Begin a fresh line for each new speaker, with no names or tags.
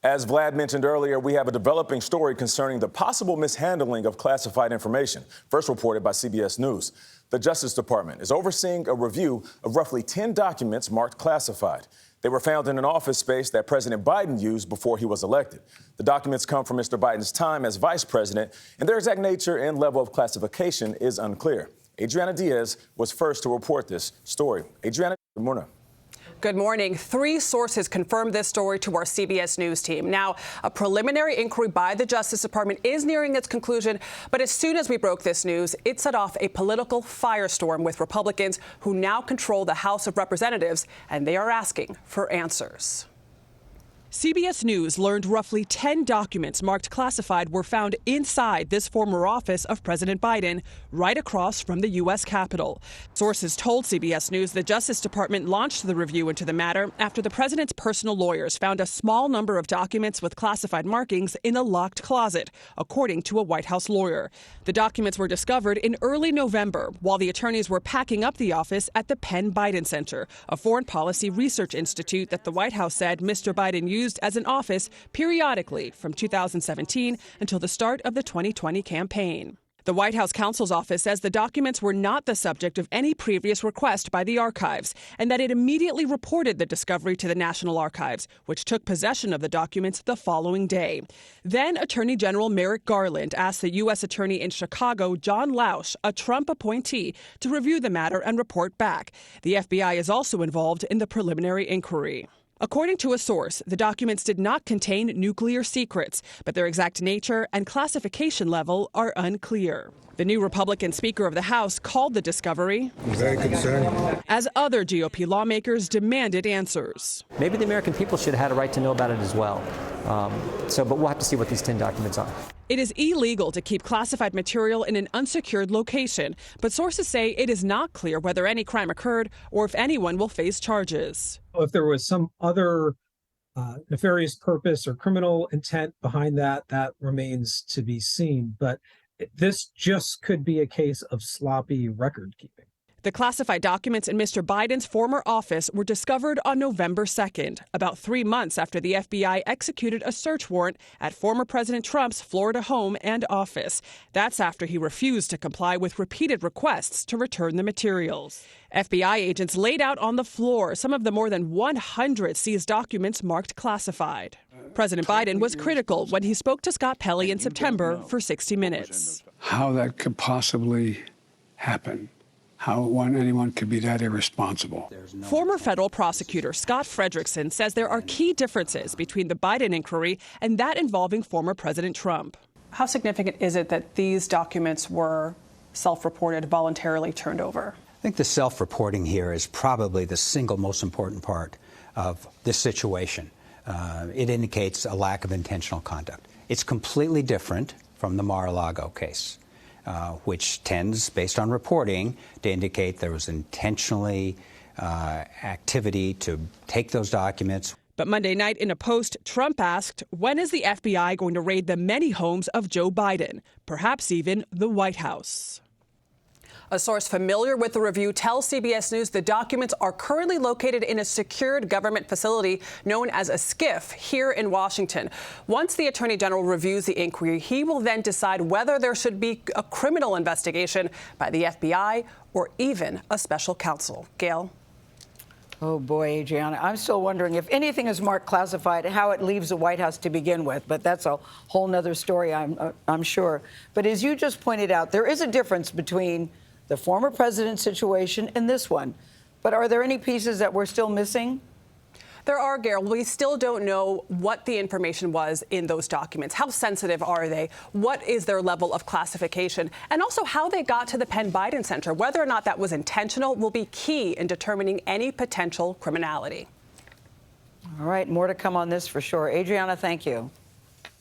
As Vlad mentioned earlier, we have a developing story concerning the possible mishandling of classified information, first reported by CBS News. The Justice Department is overseeing a review of roughly 10 documents marked classified. They were found in an office space that President Biden used before he was elected. The documents come from Mr. Biden's time as vice president, and their exact nature and level of classification is unclear. Adriana Diaz was first to report this story. Adriana, good morning.
Good morning. 3 sources confirmed this story to our CBS News team. Now, a preliminary inquiry by the Justice Department is nearing its conclusion, but as soon as we broke this news, it set off a political firestorm with Republicans who now control the House of Representatives, and they are asking for answers. CBS News learned roughly 10 documents marked classified were found inside this former office of President Biden, right across from the U.S. Capitol. Sources told CBS News the Justice Department launched the review into the matter after the president's personal lawyers found a small number of documents with classified markings in a locked closet, according to a White House lawyer. The documents were discovered in early November while the attorneys were packing up the office at the Penn Biden Center, a foreign policy research institute that the White House said Mr. Biden used as an office periodically from 2017 until the start of the 2020 campaign. The White House counsel's office says the documents were not the subject of any previous request by the archives and that it immediately reported the discovery to the National Archives, which took possession of the documents the following day. Then Attorney General Merrick Garland asked the U.S. Attorney in Chicago, John Lausch, a Trump appointee, to review the matter and report back. The FBI is also involved in the preliminary inquiry. According to a source, the documents did not contain nuclear secrets, but their exact nature and classification level are unclear. The new Republican Speaker of the House called the discovery
very concerning,
as other GOP lawmakers demanded answers.
Maybe the American people should have had a right to know about it as well. But we'll have to see what these 10 documents are.
It is illegal to keep classified material in an unsecured location, but sources say it is not clear whether any crime occurred or if anyone will face charges.
If there was some other nefarious purpose or criminal intent behind that, that remains to be seen. But this just could be a case of sloppy record keeping.
The classified documents in Mr. Biden's former office were discovered on November 2nd, about 3 months after the FBI executed a search warrant at former President Trump's Florida home and office. That's after he refused to comply with repeated requests to return the materials. FBI agents laid out on the floor some of the more than 100 seized documents marked classified. President Biden was critical when he spoke to Scott Pelley in September for 60 Minutes.
How that could possibly happen. How anyone could be that irresponsible.
Former federal prosecutor Scott Frederickson says there are key differences between the Biden inquiry and that involving former President Trump. How significant is it that these documents were self-reported, voluntarily turned over?
I think the self-reporting here is probably the single most important part of this situation. It indicates a lack of intentional conduct. It's completely different from the Mar-a-Lago case. Which tends, based on reporting, to indicate there was intentionally activity to take those documents.
But Monday night in a post, Trump asked, when is the FBI going to raid the many homes of Joe Biden, perhaps even the White House? A source familiar with the review tells CBS News the documents are currently located in a secured government facility known as a SCIF here in Washington. Once the Attorney General reviews the inquiry, he will then decide whether there should be a criminal investigation by the FBI or even a special counsel. Gayle?
Oh, boy, Adriana, I'm still wondering if anything is marked classified, how it leaves the White House to begin with. But that's a whole nother story, I'm sure. But as you just pointed out, there is a difference between the former president's situation and this one. But are there any pieces that we're still missing?
There are, Gayle. We still don't know what the information was in those documents. How sensitive are they? What is their level of classification? And also how they got to the Penn Biden Center. Whether or not that was intentional will be key in determining any potential criminality.
All right, more to come on this for sure. Adriana, thank you.